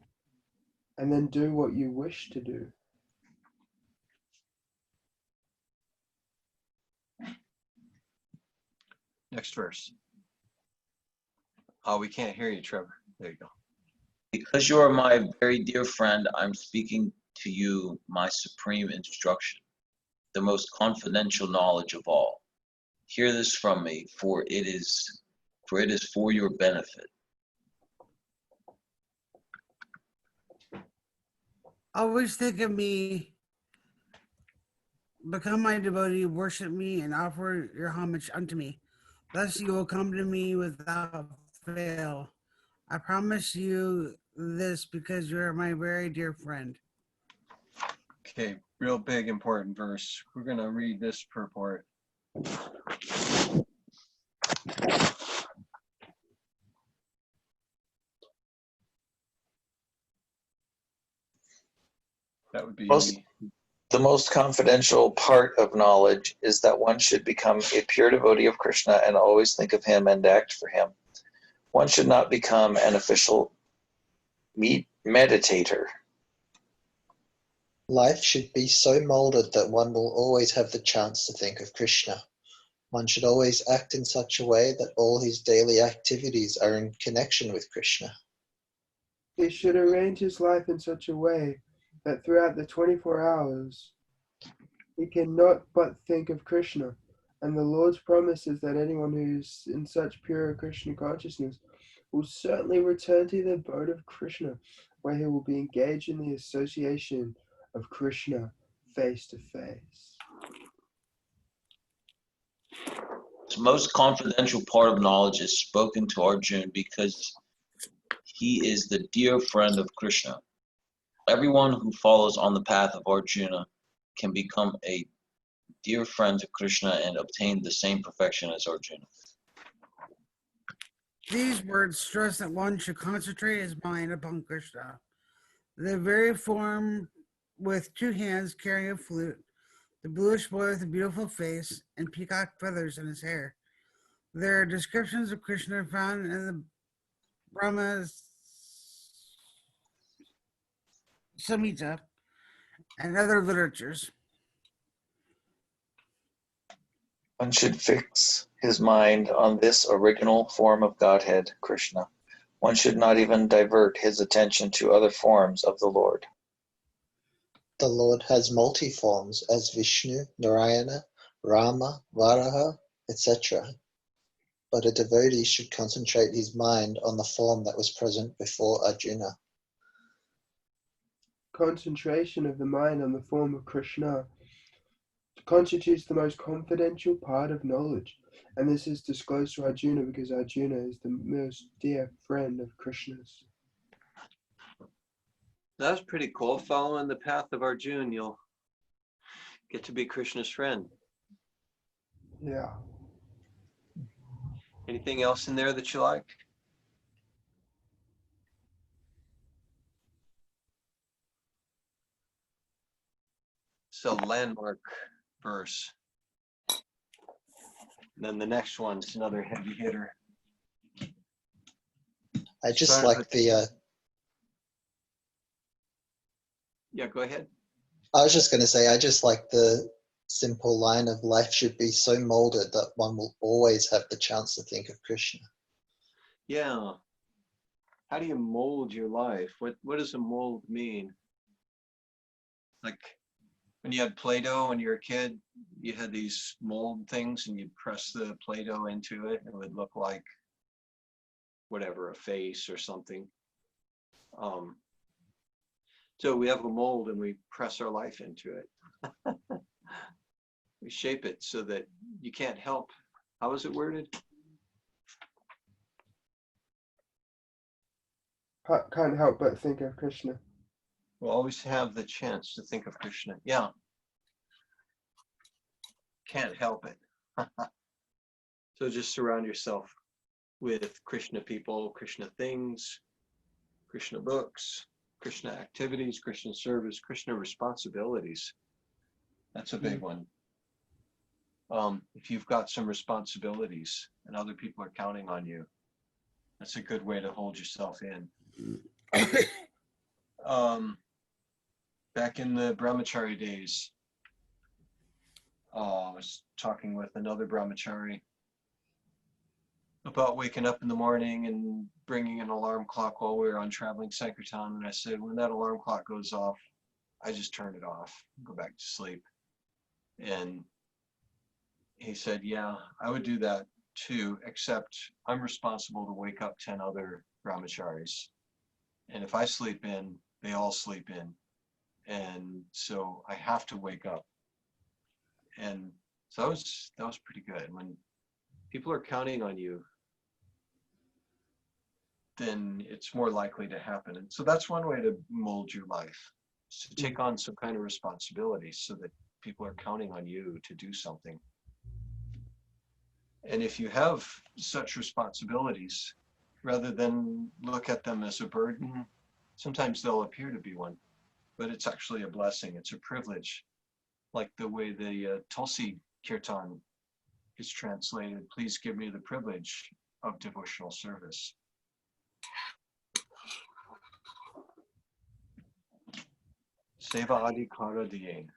and then do what you wish to do.
Next verse. Oh, we can't hear you, Trevor. There you go.
Because you are my very dear friend, I'm speaking to you my supreme instruction, the most confidential knowledge of all. Hear this from me, for it is for your benefit.
Always think of me Become my devotee, worship me, and offer your homage unto me. Thus you will come to me without fail. I promise you this because you're my very dear friend.
Okay, real big important verse. We're going to read this purport. That would
Most,
be
the most confidential part of knowledge is that one should become a pure devotee of Krishna and always think of him and act for him. One should not become an official meditator.
Life should be so molded that one will always have the chance to think of Krishna. One should always act in such a way that all his daily activities are in connection with Krishna.
He should arrange his life in such a way that throughout the 24 hours he cannot but think of Krishna. And the Lord's promise is that anyone who is in such pure Krishna consciousness will certainly return to the abode of Krishna, where he will be engaged in the association of Krishna face to face.
This most confidential part of knowledge is spoken to Arjuna because he is the dear friend of Krishna. Everyone who follows on the path of Arjuna can become a dear friend to Krishna and obtain the same perfection as Arjuna.
These words stress that one should concentrate his mind upon Krishna. The very form with two hands carrying a flute, the bluish boy with a beautiful face and peacock feathers in his hair. There are descriptions of Krishna found in the Brahma Samhita and other literatures.
One should fix his mind on this original form of Godhead, Krishna. One should not even divert his attention to other forms of the Lord.
The Lord has multi-forms as Vishnu, Narayana, Rama, Varaha, etc. But a devotee should concentrate his mind on the form that was present before Arjuna.
Concentration of the mind on the form of Krishna constitutes the most confidential part of knowledge, and this is disclosed to Arjuna because Arjuna is the most dear friend of Krishna's.
that's pretty cool. Following the path of Arjuna, you'll get to be Krishna's friend.
Yeah.
Anything else in there that you like? It's a landmark verse. And then the next one's another heavy hitter.
I just
Start
like
with-
the
Yeah, go ahead.
I was just going to say, I just like the simple line of life should be so molded that one will always have the chance to think of Krishna.
Yeah. How do you mold your life? What does a mold mean? Like when you had Play-Doh when you were a kid, you had these mold things and you'd press the Play-Doh into it and it would look like whatever, a face or something. So we have a mold and we press our life into it. We shape it so that you can't help. How is it worded?
Can't help but think of Krishna.
We'll always have the chance to think of Krishna. Yeah. Can't help it. So just surround yourself with Krishna people, Krishna things, Krishna books, Krishna activities, Krishna service, Krishna responsibilities. That's a big one. If you've got some responsibilities and other people are counting on you, that's a good way to hold yourself in. Back in the brahmachari days, I was talking with another brahmachari about waking up in the morning and bringing an alarm clock while we were on traveling Sankirtan. And I said, when that alarm clock goes off, I just turn it off, go back to sleep. And he said, yeah, I would do that too, except I'm responsible to wake up 10 other brahmacharis. And if I sleep in, they all sleep in. And so I have to wake up And so that was pretty good. When people are counting on you, then it's more likely to happen. And so that's one way to mold your life, is to take on some kind of responsibility so that people are counting on you to do something. And if you have such responsibilities, rather than look at them as a burden, sometimes they'll appear to be one, but it's actually a blessing. It's a privilege, like the way the Tulsi Kirtan is translated, please give me the privilege of devotional service. Seva Adhikara Diyen.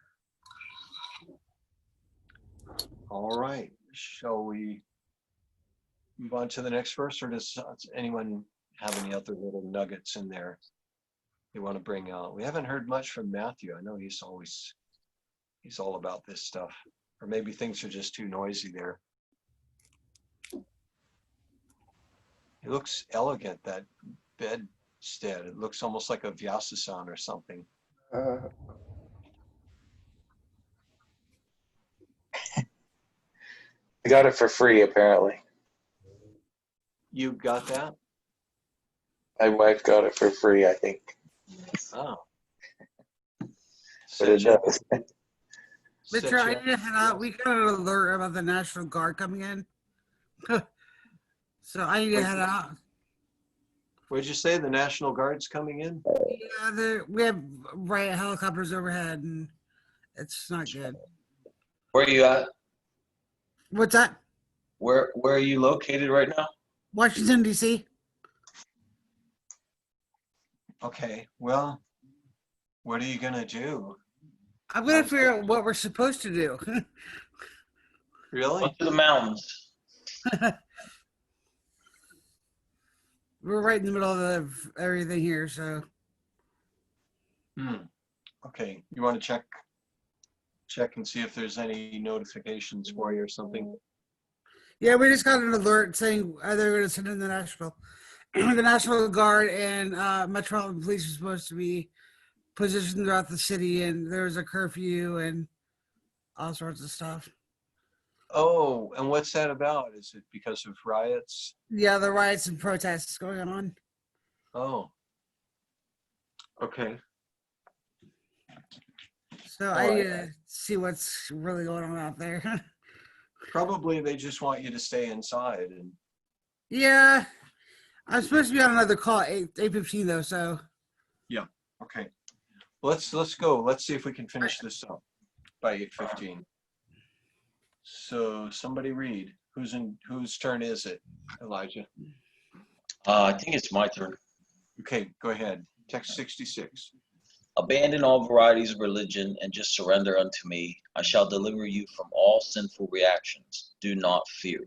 All right, shall we move on to the next verse, or does anyone have any other little nuggets in there they want to bring out? We haven't heard much from Matthew. I know he's all about this stuff, or maybe things are just too noisy there. It looks elegant, that bedstead. It looks almost like a Vyasasan or something.
I got it for free, apparently.
You got that?
My wife got it for free, I think.
Oh.
But it does.
Mitchell, I need to head out. We got an alert about the National Guard coming in. So I need to head out.
What'd you say? The National Guard's coming in?
Yeah, we have riot helicopters overhead, and it's not good.
Where are you at?
What's that?
Where are you located right now?
Washington, D.C.
Okay, well, what are you gonna do?
I'm going to figure out what we're supposed to do.
Really?
Up to the mountains.
We're right in the middle of everything here, so.
Okay, you want to check and see if there's any notifications for you or something?
Yeah, we just got an alert saying they're going to send in the National Guard, and Metropolitan Police are supposed to be positioned throughout the city, and there's a curfew and all sorts of stuff.
Oh, and what's that about? Is it because of riots?
Yeah, the riots and protests going on.
Oh. Okay.
So I need to see what's really going on out there.
Probably they just want you to stay inside. And
Yeah, I'm supposed to be on another call at 8:15 though, so.
yeah, okay. Let's go. Let's see if we can finish this up by 8:15. So somebody read. Whose turn is it, Elijah?
I think it's my turn.
Okay, go ahead. Text 66.
Abandon all varieties of religion and just surrender unto me. I shall deliver you from all sinful reactions. Do not fear.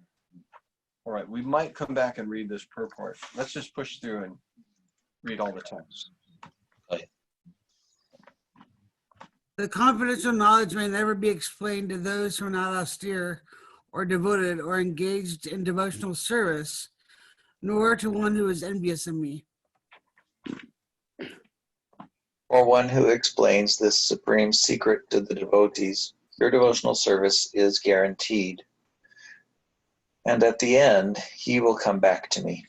All right, we might come back and read this purport. Let's just push through and read all the text.
Okay.
The confidential knowledge may never be explained to those who are not austere or devoted or engaged in devotional service, nor to one who is envious of me.
Or one who explains this supreme secret to the devotees. Your devotional service is guaranteed. And at the end, he will come back to me.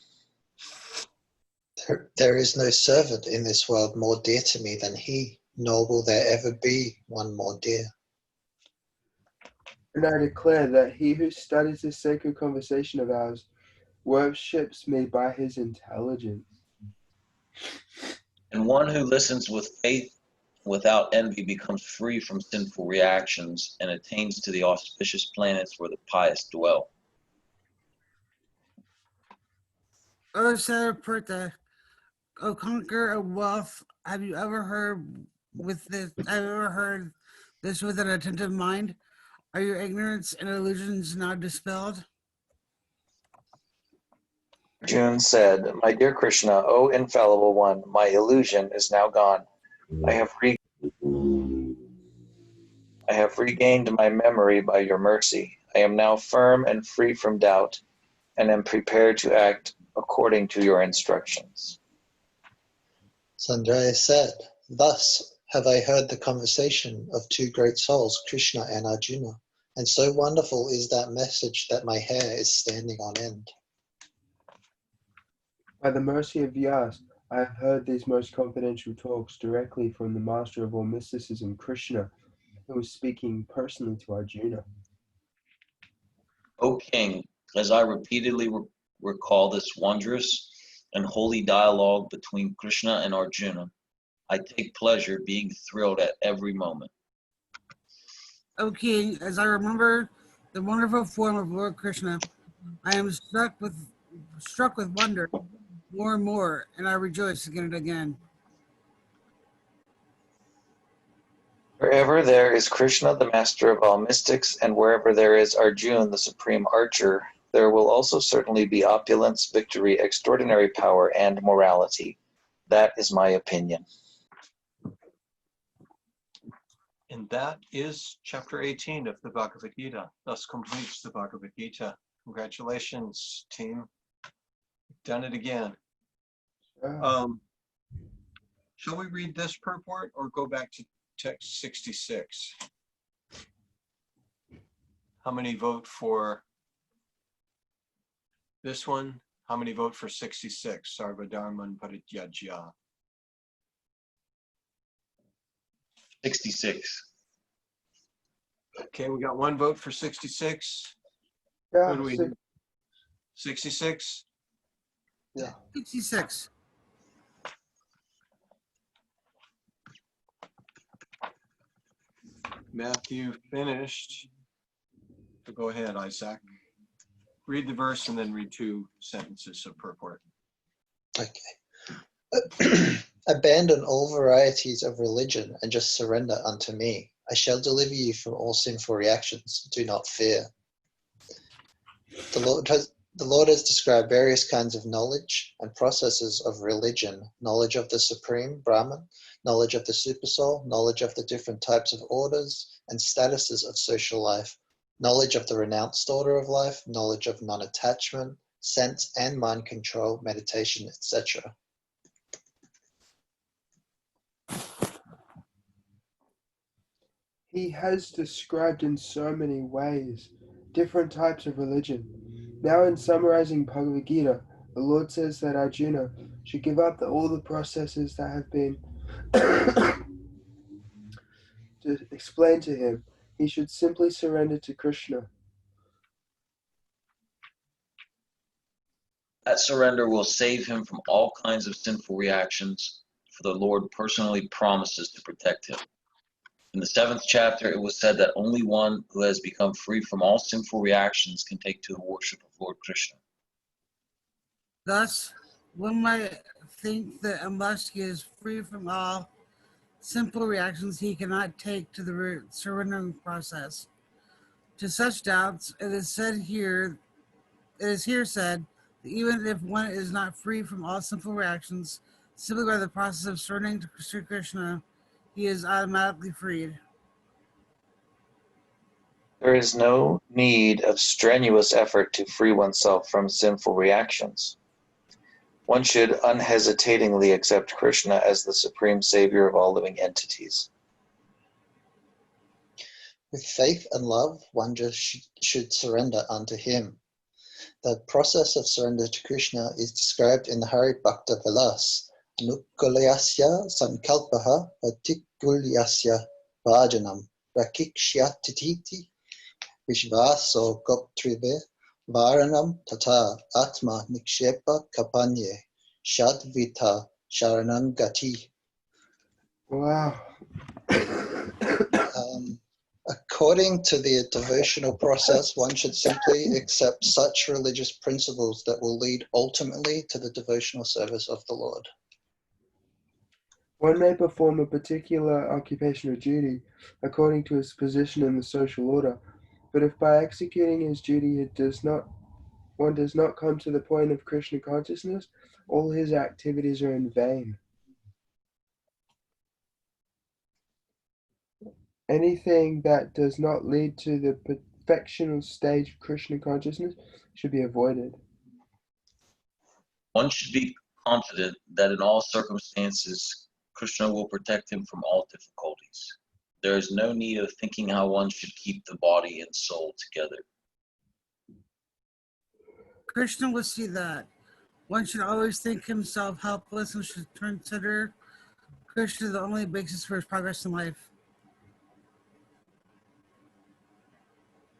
There is no servant in this world more dear to me than he, nor will there ever be one more dear.
And I declare that he who studies this sacred conversation of ours worships me by his intelligence.
And one who listens with faith without envy becomes free from sinful reactions and attains to the auspicious planets where the pious dwell.
O Saripurta, O conqueror of wealth, have you ever heard this with an attentive mind? Are your ignorance and illusions now dispelled?
Arjuna said, My dear Krishna, O infallible one, my illusion is now gone. I have regained my memory by your mercy. I am now firm and free from doubt, and am prepared to act according to your instructions.
Sanjaya said, Thus have I heard the conversation of two great souls, Krishna and Arjuna. And so wonderful is that message that my hair is standing on end.
By the mercy of Vyas, I have heard these most confidential talks directly from the master of all mysticism, Krishna, who was speaking personally to Arjuna.
O king, as I repeatedly recall this wondrous and holy dialogue between Krishna and Arjuna, I take pleasure being thrilled at every moment.
O king, as I remember the wonderful form of Lord Krishna, I am struck with wonder more and more, and I rejoice again and again.
Wherever there is Krishna, the master of all mystics, and wherever there is Arjuna, the supreme archer, there will also certainly be opulence, victory, extraordinary power, and morality. That is my opinion.
And that is chapter 18 of the Bhagavad Gita. Thus completes the Bhagavad Gita. Congratulations, team. You've done it again. Shall we read this purport or go back to text 66? How many vote for this one? How many vote for 66? Sarvadharman Parityajya.
66.
Okay, we got one vote for 66.
Yeah,
Who do we have? 66?
yeah.
66.
Matthew finished. So go ahead, Isaac. Read the verse and then read 2 sentences of purport.
Okay. Abandon all varieties of religion and just surrender unto me. I shall deliver you from all sinful reactions. Do not fear. The Lord has described various kinds of knowledge and processes of religion: knowledge of the Supreme Brahman, knowledge of the Supersoul, knowledge of the different types of orders and statuses of social life, knowledge of the renounced order of life, knowledge of non-attachment, sense and mind control, meditation, etc.
He has described in so many ways different types of religion. Now, in summarizing Bhagavad Gita, the Lord says that Arjuna should give up all the processes that have been to explain to him. He should simply surrender to Krishna.
That surrender will save him from all kinds of sinful reactions, for the Lord personally promises to protect him. In the 7th chapter, it was said that only one who has become free from all sinful reactions can take to the worship of Lord Krishna.
Thus, one might think that unless he is free from all simple reactions, he cannot take to the surrendering process. To such doubts, it is here said that even if one is not free from all simple reactions, simply by the process of surrendering to Sri Krishna, he is automatically freed.
There is no need of strenuous effort to free oneself from sinful reactions. One should unhesitatingly accept Krishna as the supreme savior of all living entities.
With faith and love, one just should surrender unto him. The process of surrender to Krishna is described in the Hari Bhakta Vilas. Anukulayasya sankalpaha patikulyasya bhajanam rakikshyatiti vishvaso goptrive varanam tata atma nikshepa kapanye shadvita sharanam gati.
Wow.
According to the devotional process, one should simply accept such religious principles that will lead ultimately to the devotional service of the Lord.
One may perform a particular occupation or duty according to his position in the social order, but if by executing his duty one does not come to the point of Krishna consciousness, all his activities are in vain. Anything that does not lead to the perfectional stage of Krishna consciousness should be avoided.
One should be confident that in all circumstances, Krishna will protect him from all difficulties. There is no need of thinking how one should keep the body and soul together.
Krishna will see that. One should always think himself helpless and should consider Krishna the only basis for his progress in life.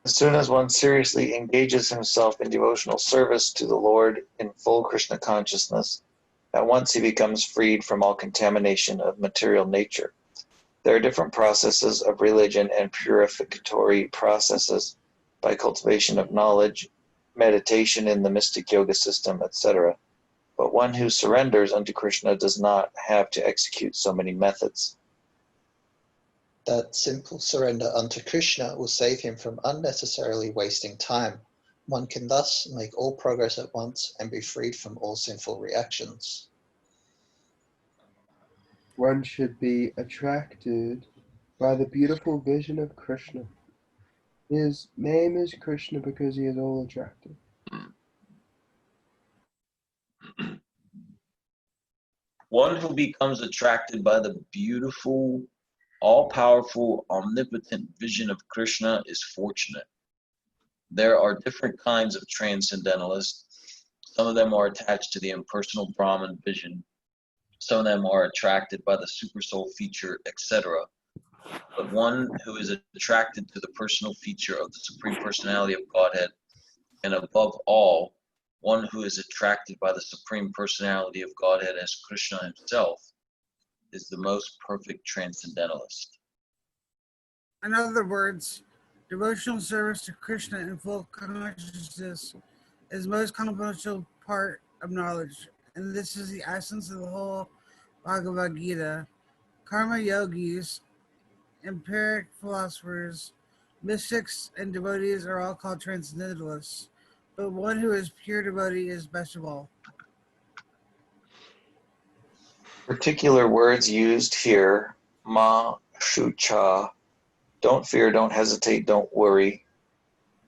As soon as one seriously engages himself in devotional service to the Lord in full Krishna consciousness, at once he becomes freed from all contamination of material nature. There are different processes of religion and purificatory processes by cultivation of knowledge, meditation in the mystic yoga system, etc. But one who surrenders unto Krishna does not have to execute so many methods.
That simple surrender unto Krishna will save him from unnecessarily wasting time. One can thus make all progress at once and be freed from all sinful reactions.
One should be attracted by the beautiful vision of Krishna. His name is Krishna because he is all attractive.
One who becomes attracted by the beautiful, all-powerful, omnipotent vision of Krishna is fortunate. There are different kinds of transcendentalists. Some of them are attached to the impersonal Brahman vision. Some of them are attracted by the supersoul feature, etc. But one who is attracted to the personal feature of the Supreme Personality of Godhead, and above all, one who is attracted by the Supreme Personality of Godhead as Krishna himself, is the most perfect transcendentalist.
In other words, devotional service to Krishna in full consciousness is the most confidential part of knowledge, and this is the essence of the whole Bhagavad Gita. Karma yogis, empiric philosophers, mystics, and devotees are all called transcendentalists, but one who is pure devotee is best of all.
Particular words used here, ma, shucha, don't fear, don't hesitate, don't worry,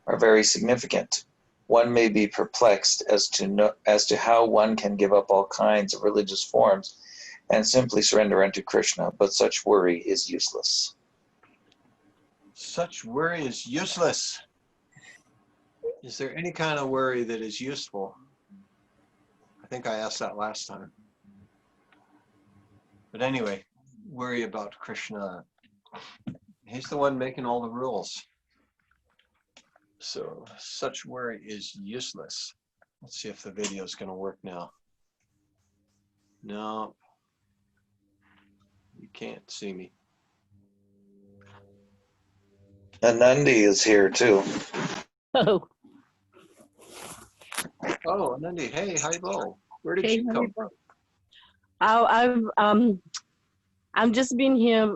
are very significant. One may be perplexed as to how one can give up all kinds of religious forms and simply surrender unto Krishna, but such worry is useless.
Such worry is useless. Is there any kind of worry that is useful? I think I asked that last time. But anyway, worry about Krishna. He's the one making all the rules. So such worry is useless. Let's see if the video is going to work now. No, you can't see me.
Anandi is here too.
Oh,
Oh, Anandi, hey, hello. Where did
hey,
you come from?
I'm just been here